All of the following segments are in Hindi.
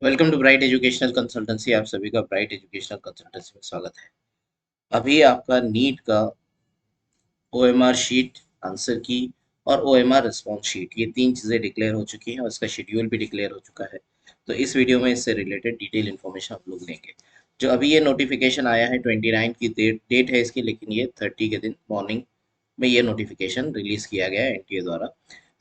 Welcome to bright educational consultancy. आप सभी का ब्राइट एजुकेशनल कंसल्टेंसी में स्वागत है। अभी आपका नीट का ओएमआर शीट, आंसर की और ओएमआर रिस्पॉन्स शीट, ये तीन चीज़ें डिक्लेयर हो चुकी हैं और इसका शेड्यूल भी डिक्लेयर हो चुका है। तो इस वीडियो में इससे रिलेटेड डिटेल इन्फॉर्मेशन आप लोग लेंगे। जो अभी ये नोटिफिकेशन आया है 29 की डेट है इसकी, लेकिन ये 30 के दिन मॉर्निंग में ये नोटिफिकेशन रिलीज किया गया है एनटीए द्वारा।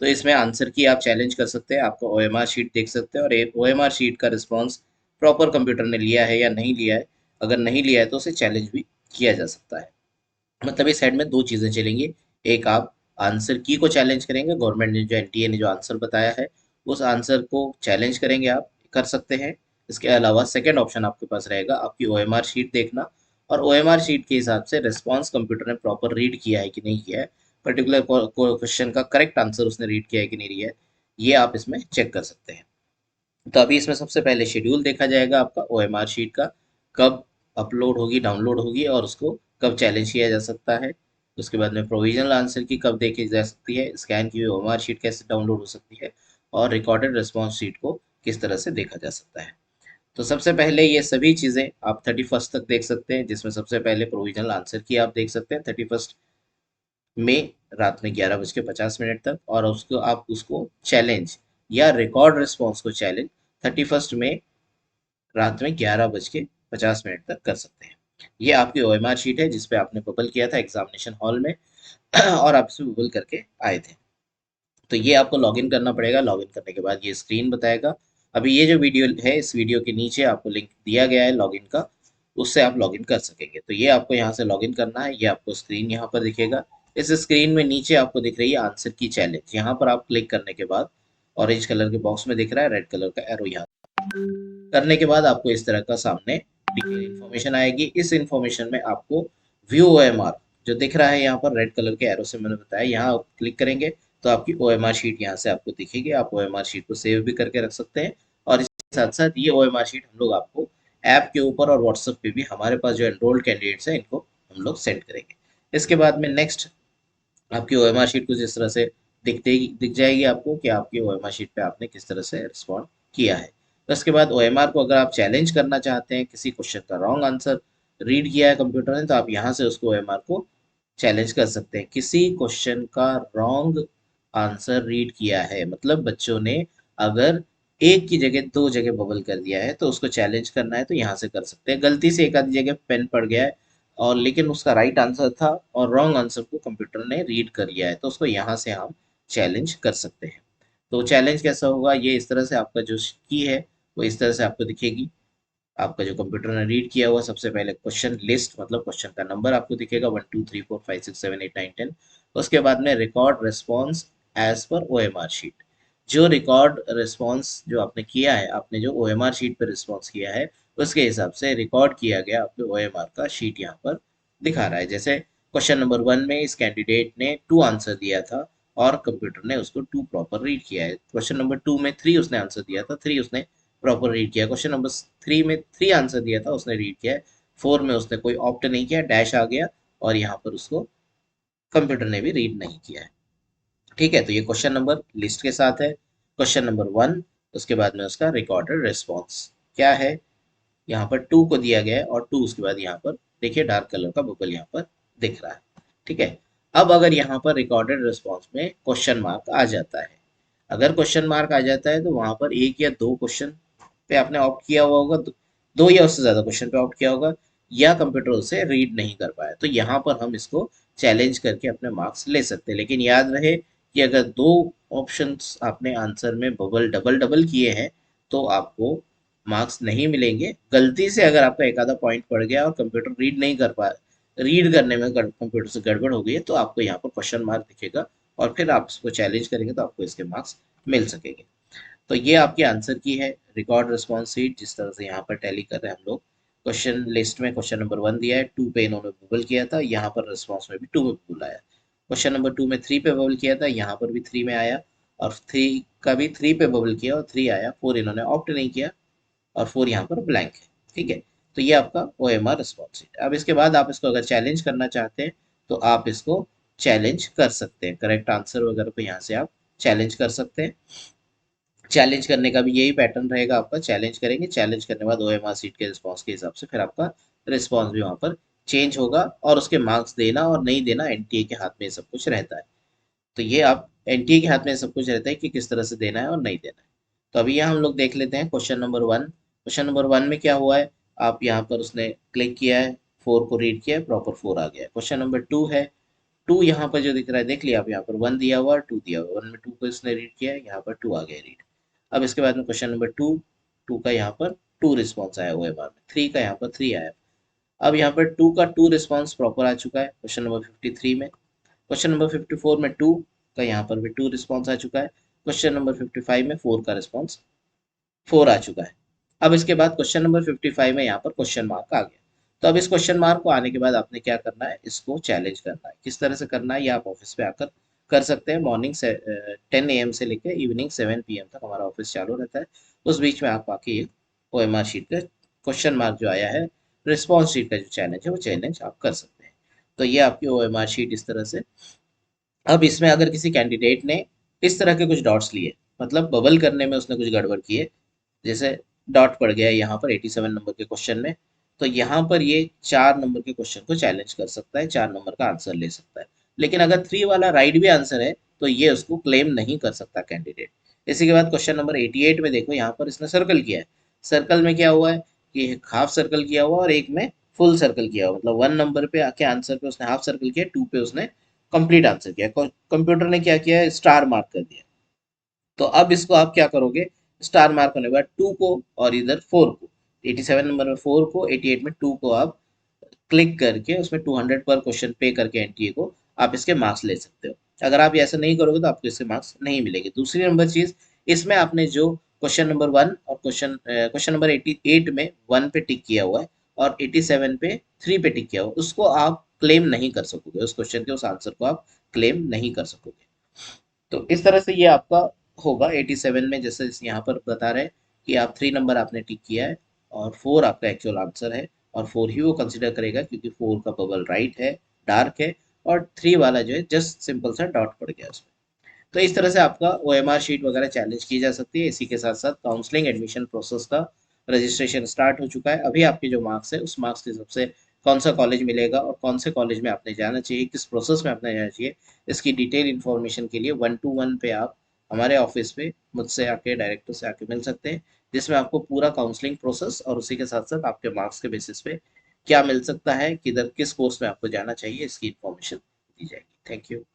तो इसमें आंसर की आप चैलेंज कर सकते हैं, आपको ओएमआर शीट देख सकते हैं और ओएमआर शीट का रिस्पॉन्स प्रॉपर कंप्यूटर ने लिया है या नहीं लिया है। अगर नहीं लिया है तो उसे चैलेंज भी किया जा सकता है। मतलब इस साइड में दो चीज़ें चलेंगी। एक, आप आंसर की को चैलेंज करेंगे, गवर्नमेंट ने जो एनटीए ने जो आंसर बताया है उस आंसर को चैलेंज करेंगे, आप कर सकते हैं। इसके अलावा सेकंड ऑप्शन आपके पास रहेगा आपकी ओएमआर शीट देखना, और ओएमआर शीट के हिसाब से रिस्पॉन्स कंप्यूटर ने प्रॉपर रीड किया है कि नहीं किया है, पर्टिकुलर क्वेश्चन का करेक्ट आंसर उसने रीड किया है कि नहीं किया है, ये आप इसमें चेक कर सकते हैं। तो अभी इसमें सबसे पहले शेड्यूल देखा जाएगा आपका ओएमआर शीट का, कब अपलोड होगी, डाउनलोड होगी और उसको कब चैलेंज किया जा सकता है। उसके बाद में प्रोविजनल आंसर की कब देखी जा सकती है, स्कैन की हुई ओएमआर शीट कैसे डाउनलोड हो सकती है, और रिकॉर्डेड रिस्पॉन्स शीट को किस तरह से देखा जा सकता है। तो सबसे पहले ये सभी चीज़ें आप 31st तक देख सकते हैं, जिसमें सबसे पहले प्रोविजनल आंसर की आप देख सकते हैं 31 में रात में 11:50 तक, और उसको आप उसको चैलेंज या रिकॉर्ड रिस्पॉन्स को चैलेंज 31 में रात में 11:50 तक कर सकते हैं। ये आपकी ओएमआर शीट है जिसपे आपने बबल किया था एग्जामिनेशन हॉल में और आप इसमें बबल करके आए थे। तो ये आपको लॉगिन करना पड़ेगा। लॉगिन करने के बाद ये स्क्रीन बताएगा। अभी ये जो वीडियो है, इस वीडियो के नीचे आपको लिंक दिया गया है लॉगिन का, उससे आप लॉगिन कर सकेंगे। तो ये आपको यहाँ से लॉगिन करना है। ये आपको स्क्रीन यहाँ पर दिखेगा। इस स्क्रीन में नीचे आपको दिख रही है आंसर की चैलेंज। यहाँ पर आप क्लिक करने के बाद ऑरेंज कलर के बॉक्स में दिख रहा है रेड कलर का एरो, यहाँ करने के बाद आपको इस तरह का सामने डिटेल इन्फॉर्मेशन आएगी। इस इन्फॉर्मेशन में आपको व्यू ओएमआर जो दिख रहा है यहाँ पर रेड कलर के एरो से मैंने बताया, यहाँ आप क्लिक करेंगे तो आपकी ओएमआर शीट यहाँ से आपको दिखेगी। आप ओएमआर शीट को सेव भी करके रख सकते हैं, और इसके साथ साथ ये ओएमआर शीट हम लोग आपको ऐप के ऊपर और व्हाट्सएप पे भी हमारे पास जो एनरोल्ड कैंडिडेट्स हैं इनको हम लोग सेंड करेंगे। इसके बाद में नेक्स्ट आपकी ओएमआर शीट कुछ इस तरह से दिख जाएगी आपको कि आपकी ओएमआर शीट पे आपने किस तरह से रिस्पॉन्ड किया है। तो इसके बाद ओएमआर को अगर आप चैलेंज करना चाहते हैं, किसी क्वेश्चन का रॉन्ग आंसर रीड किया है कंप्यूटर ने, तो आप यहाँ से उसको ओएमआर को चैलेंज कर सकते हैं। किसी क्वेश्चन का रॉन्ग आंसर रीड किया है, मतलब बच्चों ने अगर एक की जगह दो जगह बबल कर दिया है तो उसको चैलेंज करना है तो यहाँ से कर सकते हैं। गलती से एक आधी जगह पेन पड़ गया है और लेकिन उसका राइट आंसर था और रॉन्ग आंसर को कंप्यूटर ने रीड कर लिया है, तो उसको यहाँ से हम चैलेंज कर सकते हैं। तो चैलेंज कैसा होगा, ये इस तरह से आपका जो की है वो इस तरह से आपको दिखेगी। आपका जो कंप्यूटर ने रीड किया हुआ सबसे पहले क्वेश्चन लिस्ट, मतलब क्वेश्चन का नंबर आपको दिखेगा 1 2 3 4 5 6 7 8 9 10। उसके बाद में record response as per OMR sheet. जो रिकॉर्ड रिस्पॉन्स जो आपने किया है, आपने जो ओएमआर शीट पर रिस्पॉन्स किया है उसके हिसाब से रिकॉर्ड किया गया आपके ओएमआर का शीट यहाँ पर दिखा रहा है। जैसे क्वेश्चन नंबर 1 में इस कैंडिडेट ने 2 आंसर दिया था और कंप्यूटर ने उसको 2 प्रॉपर रीड किया है। क्वेश्चन नंबर 2 में 3 उसने आंसर दिया था, 3 उसने प्रॉपर रीड किया। क्वेश्चन नंबर 3 में 3 आंसर दिया था, उसने रीड किया है। 4 में उसने कोई ऑप्ट नहीं किया, डैश आ गया और यहाँ पर उसको कंप्यूटर ने भी रीड नहीं किया है। ठीक है, तो ये क्वेश्चन नंबर लिस्ट के साथ है। क्वेश्चन नंबर 1, उसके बाद में उसका रिकॉर्डेड रिस्पॉन्स क्या है, यहाँ पर 2 को दिया गया है और 2 उसके बाद यहाँ पर देखिए डार्क कलर का बबल यहाँ पर दिख रहा है। ठीक है, अब अगर यहाँ पर रिकॉर्डेड रिस्पॉन्स में क्वेश्चन मार्क आ जाता है, अगर क्वेश्चन मार्क आ जाता है तो वहां पर एक या दो क्वेश्चन पे आपने ऑप्ट किया हुआ होगा, दो या उससे ज्यादा क्वेश्चन पे ऑप्ट किया होगा, या कंप्यूटर उसे रीड नहीं कर पाया, तो यहाँ पर हम इसको चैलेंज करके अपने मार्क्स ले सकते हैं। लेकिन याद रहे कि अगर दो ऑप्शंस आपने आंसर में बबल डबल डबल किए हैं तो आपको मार्क्स नहीं मिलेंगे। गलती से अगर आपका एक आधा पॉइंट पड़ गया और कंप्यूटर रीड नहीं कर पा रीड करने में कंप्यूटर से गड़बड़ हो गई है, तो आपको यहाँ पर क्वेश्चन मार्क दिखेगा और फिर आप इसको चैलेंज करेंगे तो आपको इसके मार्क्स मिल सकेंगे। तो ये आपकी आंसर की है रिकॉर्ड रिस्पॉन्स शीट, जिस तरह से यहाँ पर टैली कर रहे हैं हम लोग। क्वेश्चन लिस्ट में क्वेश्चन नंबर 1 दिया है, 2 पे इन्होंने बबल किया था, यहाँ पर रिस्पॉन्स में भी 2 पे बबल आया। क्वेश्चन नंबर 2 में 3 पे बबल किया था, यहाँ पर भी 3 में आया, और 3 का भी 3 पे बबल किया और 3 आया। 4 इन्होंने ऑप्ट नहीं किया और 4 यहाँ पर ब्लैंक है। ठीक है, तो ये आपका ओएमआर रिस्पॉन्स शीट। अब इसके बाद आप इसको अगर चैलेंज करना चाहते हैं तो आप इसको चैलेंज कर सकते हैं, करेक्ट आंसर वगैरह को यहाँ से आप चैलेंज कर सकते हैं। चैलेंज करने का भी यही पैटर्न रहेगा आपका, चैलेंज करेंगे, चैलेंज करने के बाद ओएमआर सीट के रिस्पॉन्स के हिसाब से फिर आपका रिस्पॉन्स भी वहाँ पर चेंज होगा, और उसके मार्क्स देना और नहीं देना एनटीए के हाथ में सब कुछ रहता है। तो ये आप एनटीए के हाथ में सब कुछ रहता है कि किस तरह से देना है और नहीं देना है। तो अभी यहाँ हम लोग देख लेते हैं question number one. Question number one में क्या हुआ है, आप यहाँ पर उसने क्लिक किया है, फोर को रीड किया है, प्रॉपर फोर आ गया है। क्वेश्चन नंबर टू है, टू यहाँ पर जो दिख रहा है देख लिया आप, यहाँ पर वन दिया हुआ, टू दिया हुआ, वन में टू को इसने रीड किया है, यहाँ पर टू आ गया रीड। अब इसके बाद में क्वेश्चन नंबर टू, टू का यहाँ पर टू रिस्पॉन्स आया हुआ है बार में, थ्री का यहाँ पर थ्री आया। अब यहाँ पर टू का टू रिस्पॉन्स प्रॉपर आ चुका है क्वेश्चन नंबर 53 में। क्वेश्चन नंबर 54 में टू का यहाँ पर भी टू रिस्पॉन्स आ चुका है। क्वेश्चन नंबर 55 में फोर का रिस्पॉन्स फोर आ चुका है। अब इसके बाद क्वेश्चन नंबर 55 में यहाँ पर क्वेश्चन मार्क आ गया। तो अब इस क्वेश्चन मार्क को आने के बाद आपने क्या करना है, इसको चैलेंज करना है। किस तरह से करना है ये आप ऑफिस पे आकर कर सकते हैं। मॉर्निंग से 10 AM से लेकर इवनिंग 7 PM तक हमारा ऑफिस चालू रहता है। उस बीच में आप आके ये OMR शीट का क्वेश्चन मार्क जो आया है, रिस्पॉन्स शीट का जो चैलेंज है वो चैलेंज आप कर सकते हैं। तो ये आपकी OMR शीट इस तरह से। अब इसमें अगर किसी कैंडिडेट ने इस तरह के कुछ डॉट्स लिए, मतलब बबल करने में उसने कुछ गड़बड़ की है, जैसे डॉट पड़ गया है यहाँ पर 87 नंबर के क्वेश्चन में, तो यहाँ पर ये 4 नंबर के क्वेश्चन को चैलेंज कर सकता है, 4 नंबर का आंसर ले सकता है। लेकिन अगर थ्री वाला राइट भी आंसर है तो ये उसको क्लेम नहीं कर सकता कैंडिडेट। इसी के बाद क्वेश्चन नंबर 88 में देखो, यहाँ पर इसने सर्कल किया है। सर्कल में क्या हुआ है कि हाफ सर्कल किया हुआ और एक में फुल सर्कल किया हुआ, मतलब 1 नंबर पे आके आंसर पे उसने हाफ सर्कल किया, टू पे उसने कंप्लीट आंसर किया। कंप्यूटर ने क्या किया है, स्टार मार्क कर दिया। तो अब इसको आप क्या करोगे, स्टार मार्क होने के बाद टू को और इधर फोर को, 87 नंबर में फोर को, 88 में टू को आप क्लिक करके उसमें 200 पर क्वेश्चन पे करके एनटीए को आप इसके मार्क्स ले सकते हो। अगर आप ऐसा नहीं करोगे तो आपको इसके मार्क्स नहीं मिलेंगे। दूसरी नंबर चीज, इसमें आपने जो क्वेश्चन नंबर वन और क्वेश्चन नंबर 88 में वन पे टिक किया हुआ है और 87 पे थ्री पे टिक किया हुआ है, उसको आप क्लेम नहीं कर सकोगे, उस क्वेश्चन के उस आंसर को आप क्लेम नहीं कर सकोगे। तो इस तरह से ये आपका होगा 87 में, जैसे यहाँ पर बता रहे हैं कि आप 3 नंबर आपने टिक किया है और फोर आपका एक्चुअल आंसर है, और फोर ही वो कंसिडर करेगा क्योंकि फोर का बबल राइट है, डार्क है, और थ्री वाला जो है जस्ट सिंपल सा डॉट पड़ गया उसमें। तो इस तरह से आपका OMR शीट वगैरह चैलेंज की जा सकती है। इसी के साथ साथ काउंसलिंग एडमिशन प्रोसेस का रजिस्ट्रेशन स्टार्ट हो चुका है। अभी आपके जो मार्क्स है उस मार्क्स के हिसाब से कौन सा कॉलेज मिलेगा और कौन से कॉलेज में आपने जाना चाहिए, किस प्रोसेस में आपने जाना चाहिए, इसकी डिटेल इन्फॉर्मेशन के लिए 1-to-1 पे आप हमारे ऑफिस पे मुझसे आके, डायरेक्टर से आके मिल सकते हैं, जिसमें आपको पूरा काउंसलिंग प्रोसेस और उसी के साथ साथ आपके मार्क्स के बेसिस पे क्या मिल सकता है, किधर किस कोर्स में आपको जाना चाहिए, इसकी इन्फॉर्मेशन दी जाएगी। Thank you.